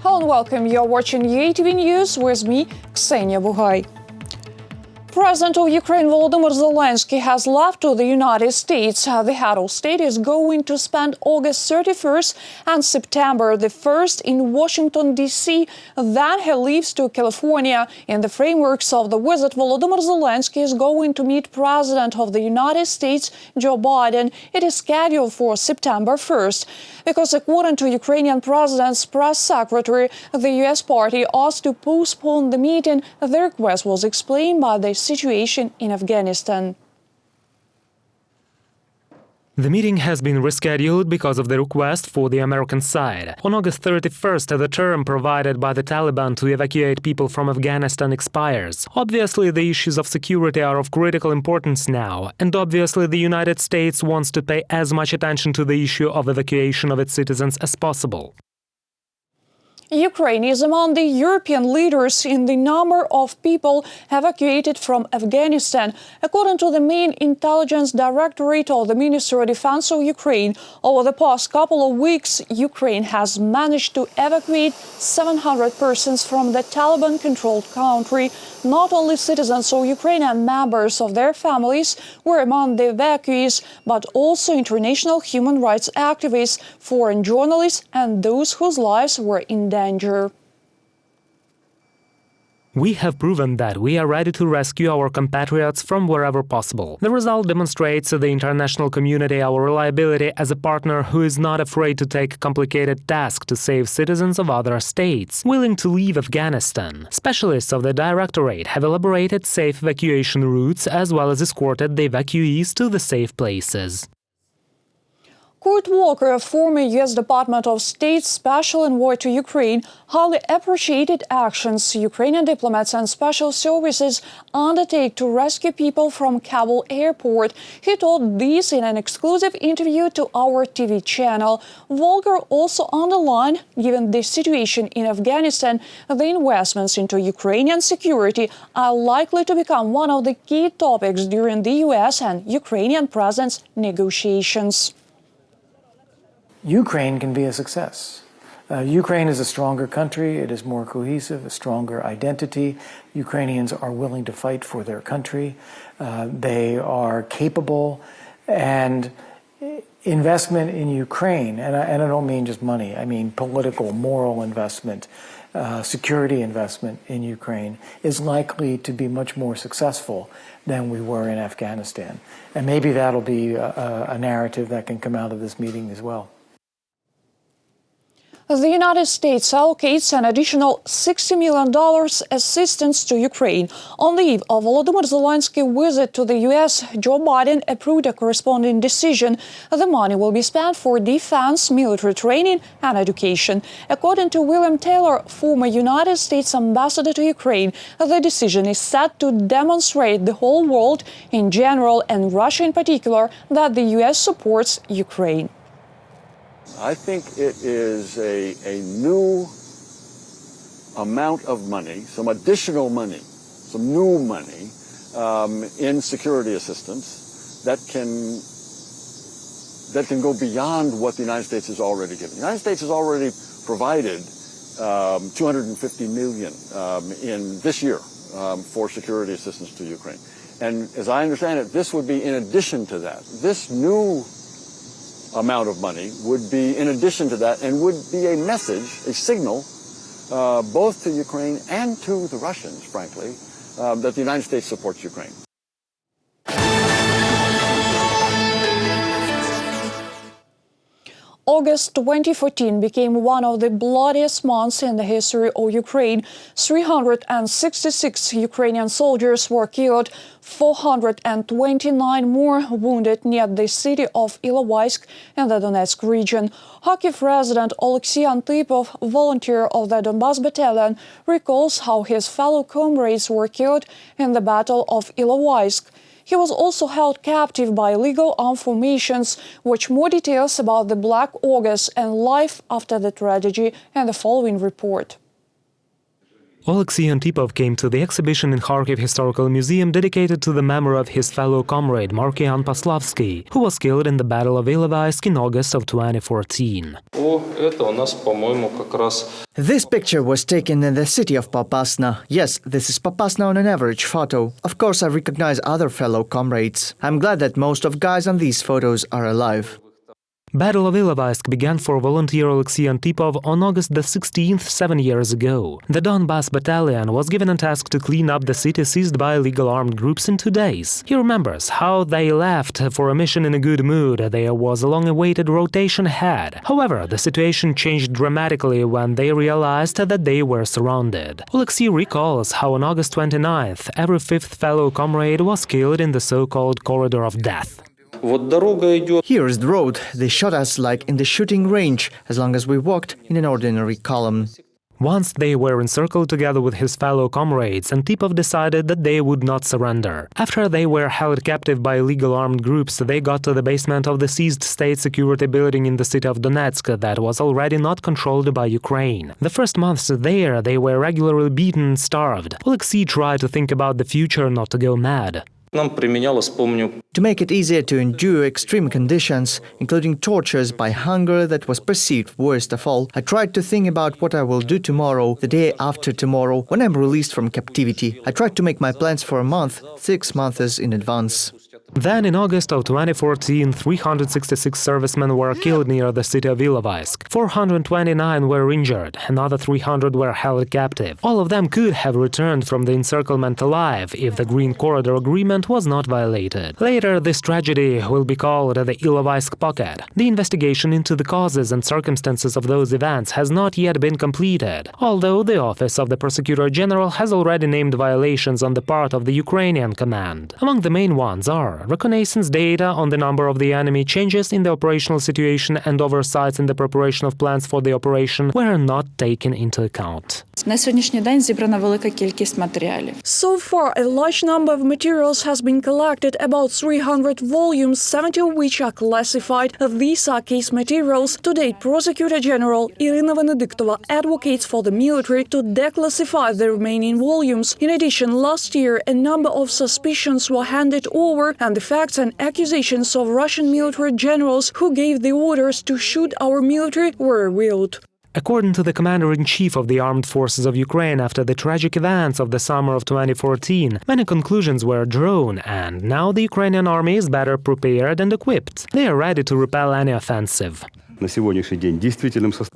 Hello and welcome. You're watching UATV News with me, Ksenia Bugay. President of Ukraine Volodymyr Zelenskyy has left to the United States. The head of state is going to spend August 31st and September the 1st in Washington, D.C. Then he leaves to California. In the frameworks of the visit, Volodymyr Zelenskyy is going to meet President of the United States, Joe Biden. It is scheduled for September 1st. Because according to Ukrainian President's press secretary, the U.S. party asked to postpone the meeting. The request was explained by the situation in Afghanistan. The meeting has been rescheduled because of the request for the American side. On August 31st, the term provided by the Taliban to evacuate people from Afghanistan expires. Obviously, the issues of security are of critical importance now, and obviously the United States wants to pay as much attention to the issue of evacuation of its citizens as possible. Ukraine is among the European leaders in the number of people evacuated from Afghanistan. According to the main intelligence directorate of the Ministry of Defense of Ukraine, over the past couple of weeks, Ukraine has managed to evacuate 700 persons from the Taliban-controlled country. Not only citizens of Ukraine and members of their families were among the evacuees, but also international human rights activists, foreign journalists, and those whose lives were in danger. We have proven that we are ready to rescue our compatriots from wherever possible. The result demonstrates to the international community our reliability as a partner who is not afraid to take complicated tasks to save citizens of other states, willing to leave Afghanistan. Specialists of the Directorate have elaborated safe evacuation routes as well as escorted the evacuees to the safe places. Volker, a former U.S. Department of State special envoy to Ukraine, highly appreciated actions Ukrainian diplomats and special services undertake to rescue people from Kabul airport. He told this in an exclusive interview to our TV channel. Volker also underlined, given the situation in Afghanistan, the investments into Ukrainian security are likely to become one of the key topics during the U.S. and Ukrainian presidents' negotiations. Ukraine can be a success. Ukraine is a stronger country, it is more cohesive, a stronger identity. Ukrainians are willing to fight for their country. They are capable, and investment in Ukraine, and I don't mean just money, I mean political, moral investment, security investment in Ukraine is likely to be much more successful than we were in Afghanistan. And maybe that'll be a narrative that can come out of this meeting as well. The United States allocates an additional $60 million assistance to Ukraine. On the eve of Volodymyr Zelensky's visit to the U.S., Joe Biden approved a corresponding decision. The money will be spent for defense, military training, and education. According to William Taylor, former United States ambassador to Ukraine, the decision is set to demonstrate the whole world in general and Russia in particular that the U.S. supports Ukraine. I think it is a new amount of money, some additional money, some new money in security assistance that can go beyond what the United States has already given. The United States has already provided $250 million in this year for security assistance to Ukraine. And as I understand it, this would be in addition to that. This new amount of money would be in addition to that and would be a message, a signal, both to Ukraine and to the Russians, frankly, that the United States supports Ukraine. August 2014 became one of the bloodiest months in the history of Ukraine. 366 Ukrainian soldiers were killed, 429 more wounded near the city of Ilovaisk in the Donetsk region. Kharkiv resident Alexei Antipov, volunteer of the Donbas battalion, recalls how his fellow comrades were killed in the Battle of Ilovaisk. He was also held captive by illegal armed formations. Watch more details about the Black August and life after the tragedy in the following report. Oleksiy Antipov came to the exhibition in Kharkiv Historical Museum dedicated to the memory of his fellow comrade Markian Poslavsky, who was killed in the Battle of Ilovaisk in August of 2014. This picture was taken in the city of Popasna. Yes, this is Popasna on an average photo. Of course, I recognize other fellow comrades. I'm glad that most of guys on these photos are alive. Battle of Ilovaisk began for volunteer Oleksiy Antipov on August the 16th, 7 years ago. The Donbass battalion was given a task to clean up the city seized by illegal armed groups in 2 days. He remembers how they left for a mission in a good mood. There was a long-awaited rotation ahead. However, the situation changed dramatically when they realized that they were surrounded. Oleksiy recalls how on August 29th, every fifth fellow comrade was killed in the so-called corridor of death. Here is the road. They shot us like in the shooting range, as long as we walked in an ordinary column. Once they were encircled together with his fellow comrades, Antipov decided that they would not surrender. After they were held captive by illegal armed groups, they got to the basement of the seized state security building in the city of Donetsk that was already not controlled by Ukraine. The first months there, they were regularly beaten and starved. Oleksiy tried to think about the future, not to go mad. To make it easier to endure extreme conditions, including tortures by hunger that was perceived worst of all, I tried to think about what I will do tomorrow, the day after tomorrow, when I'm released from captivity. I tried to make my plans for a month, 6 months in advance. Then, in August of 2014, 366 servicemen were killed near the city of Ilovaisk. 429 were injured, another 300 were held captive. All of them could have returned from the encirclement alive if the Green Corridor Agreement was not violated. Later, this tragedy will be called the Ilovaisk Pocket. The investigation into the causes and circumstances of those events has not yet been completed, although the Office of the Prosecutor General has already named violations on the part of the Ukrainian command. Among the main ones are reconnaissance data on the number of the enemy, changes in the operational situation and oversights in the preparation of plans for the operation were not taken into account. So far, a large number of materials has been collected, about 300 volumes, 70 of which are classified. These are case materials. To date, Prosecutor General Irina Venediktova advocates for the military to declassify the remaining volumes. In addition, last year, a number of suspicions were handed over, and the facts and accusations of Russian military generals who gave the orders to shoot our military were revealed. According to the Commander-in-Chief of the Armed Forces of Ukraine after the tragic events of the summer of 2014, many conclusions were drawn, and now the Ukrainian army is better prepared and equipped. They are ready to repel any offensive.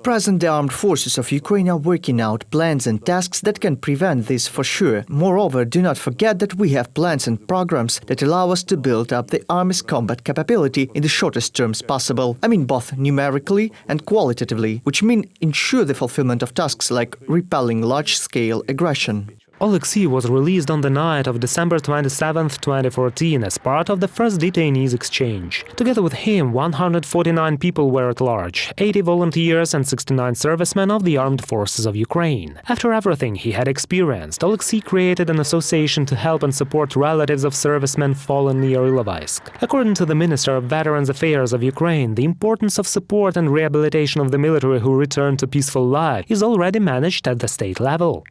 Present, the armed forces of Ukraine are working out plans and tasks that can prevent this for sure. Moreover, do not forget that we have plans and programs that allow us to build up the army's combat capability in the shortest terms possible. I mean both numerically and qualitatively, which mean ensure the fulfillment of tasks like repelling large-scale aggression. Oleksiy was released on the night of December 27, 2014, as part of the first detainees exchange. Together with him, 149 people were at large, 80 volunteers and 69 servicemen of the armed forces of Ukraine. After everything he had experienced, Oleksiy created an association to help and support relatives of servicemen fallen near Ilovaisk. According to the Minister of Veterans Affairs of Ukraine, the importance of support and rehabilitation of the military who returned to peaceful life is already managed at the state level.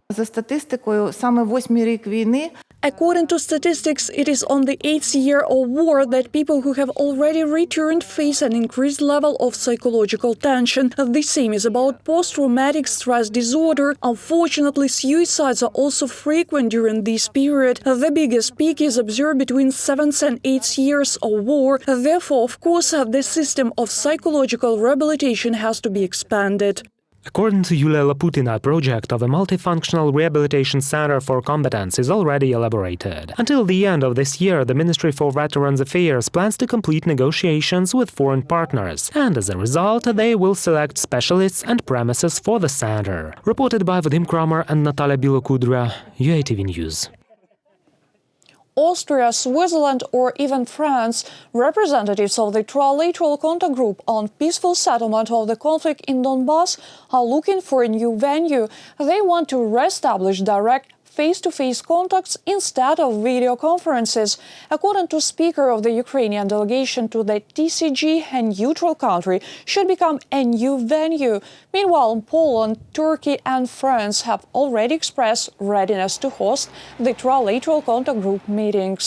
According to statistics, it is on the 8th year of war that people who have already returned face an increased level of psychological tension. The same is about post-traumatic stress disorder. Unfortunately, suicides are also frequent during this period. The biggest peak is observed between 7th and 8th years of war. Therefore, of course, the system of psychological rehabilitation has to be expanded. According to Yulia Laputina, a project of a multifunctional rehabilitation center for combatants is already elaborated. Until the end of this year, the Ministry for Veterans Affairs plans to complete negotiations with foreign partners, and as a result, they will select specialists and premises for the center. Reported by Vadim Kramer and Natalia Bilokudria, UATV News. Austria, Switzerland or even France, representatives of the Trilateral Contact Group on peaceful settlement of the conflict in Donbass are looking for a new venue. They want to re-establish direct face-to-face contacts instead of video conferences. According to Speaker of the Ukrainian delegation to the TCG, a neutral country should become a new venue. Meanwhile, Poland, Turkey and France have already expressed readiness to host the Trilateral Contact Group meetings.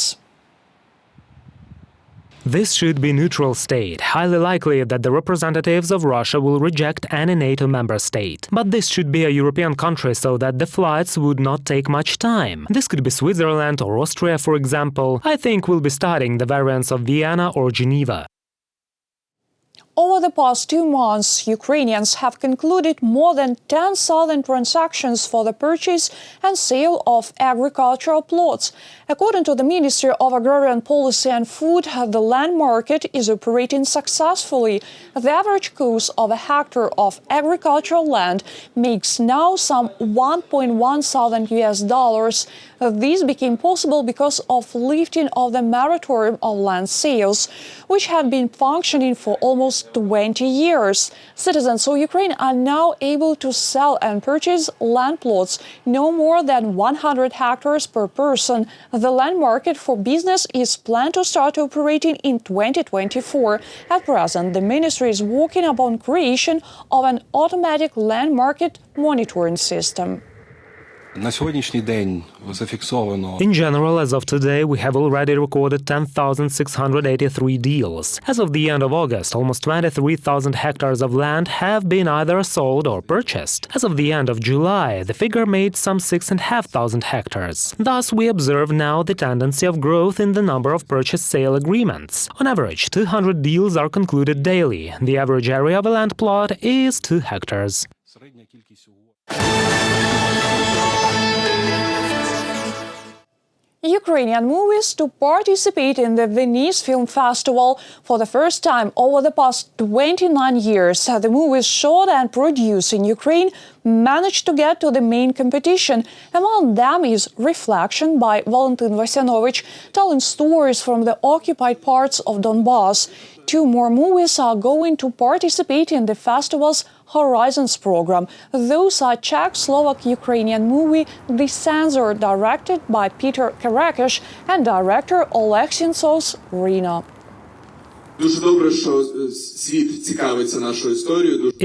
This should be neutral state, highly likely that the representatives of Russia will reject any NATO member state. But this should be a European country so that the flights would not take much time. This could be Switzerland or Austria, for example. I think we'll be studying the variants of Vienna or Geneva. Over the past 2 months, Ukrainians have concluded more than 10,000 transactions for the purchase and sale of agricultural plots. According to the Ministry of Agrarian Policy and Food, the land market is operating successfully. The average cost of a hectare of agricultural land makes now some $1,100. This became possible because of lifting of the moratorium of land sales, which had been functioning for almost 20 years. Citizens of Ukraine are now able to sell and purchase land plots no more than 100 hectares per person. The land market for business is planned to start operating in 2024. At present, the ministry is working upon creation of an automatic land market monitoring system. На сьогоднішній день зафіксовано. In general, as of today, we have already recorded 10,683 deals. As of the end of August, almost 23,000 hectares of land have been either sold or purchased. As of the end of July, the figure made some 6,500 hectares. Thus, we observe now the tendency of growth in the number of purchase-sale agreements. On average, 200 deals are concluded daily. The average area of a land plot is 2 hectares. Середня кількість Ukrainian movies to participate in the Venice Film Festival. For the first time over the past 29 years, the movies shot and produced in Ukraine managed to get to the main competition. Among them is Reflection by Valentin Vasyanovich, telling stories from the occupied parts of Donbass. 2 more movies are going to participate in the festival's Horizons program. Those are Czech-Slovak-Ukrainian movie The Censor, directed by Peter Karakesh, and director Oleksyntsov's Rina.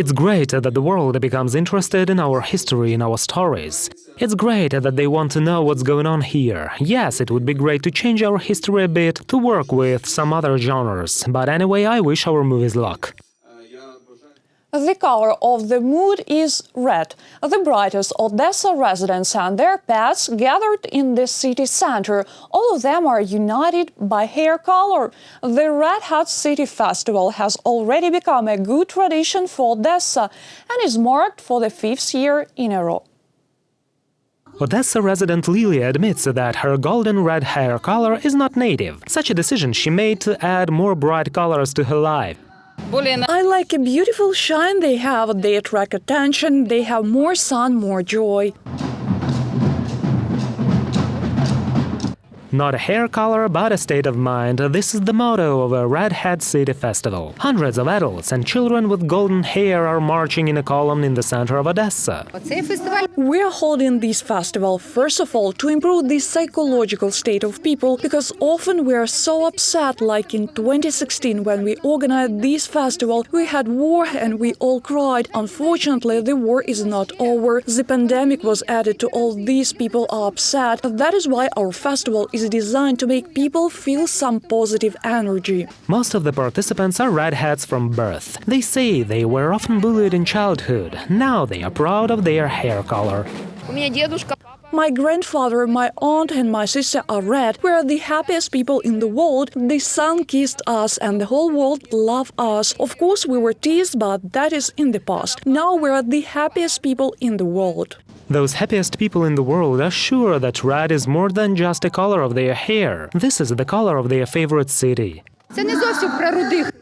It's great that the world becomes interested in our history, in our stories. It's great that they want to know what's going on here. Yes, it would be great to change our history a bit, to work with some other genres. But anyway, I wish our movies luck. The color of the mood is red. The brightest Odesa residents and their pets gathered in the city center. All of them are united by hair color. The Redhead City Festival has already become a good tradition for Odesa and is marked for the 5th year in a row. Odessa resident Lilia admits that her golden red hair color is not native. Such a decision she made to add more bright colors to her life. I like a beautiful shine they have. They attract attention. They have more sun, more joy. Not a hair color, but a state of mind. This is the motto of a Redhead City Festival. Hundreds of adults and children with golden hair are marching in a column in the center of Odessa. We are holding this festival, first of all, to improve the psychological state of people, because often we are so upset, like in 2016 when we organized this festival. We had war and we all cried. Unfortunately, the war is not over. The pandemic was added to all these people are upset. That is why our festival is designed to make people feel some positive energy. Most of the participants are redheads from birth. They say they were often bullied in childhood. Now they are proud of their hair color. My grandfather, my aunt and my sister are red. We are the happiest people in the world. The sun kissed us and the whole world loved us. Of course, we were teased, but that is in the past. Now we are the happiest people in the world. Those happiest people in the world are sure that red is more than just a color of their hair. This is the color of their favorite city.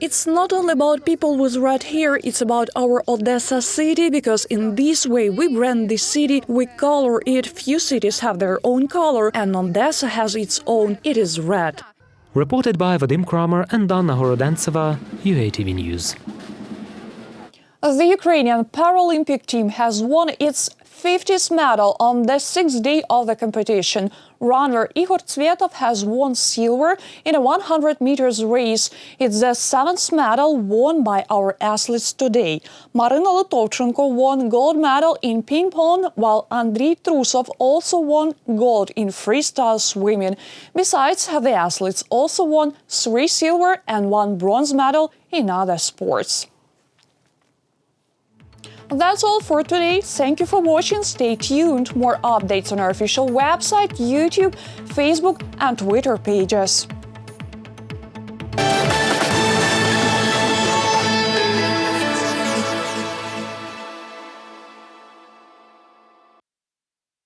It's not only about people with red hair, it's about our Odessa city, because in this way we brand the city, we color it. Few cities have their own color, and Odessa has its own. It is red. Reported by Vadim Kramer and Anna Horodentseva, UATV News. The Ukrainian paralympic team has won its 50th medal on the 6th day of the competition. Runner Igor Tsvetov has won silver in a 100 meters race. It's the 7th medal won by our athletes today. Marina Litovchenko won gold medal in ping pong, while Andriy Trusov also won gold in freestyle swimming. Besides, the athletes also won 3 silver and 1 bronze medal in other sports. That's all for today. Thank you for watching. Stay tuned. More updates on our official website, YouTube, Facebook and Twitter pages.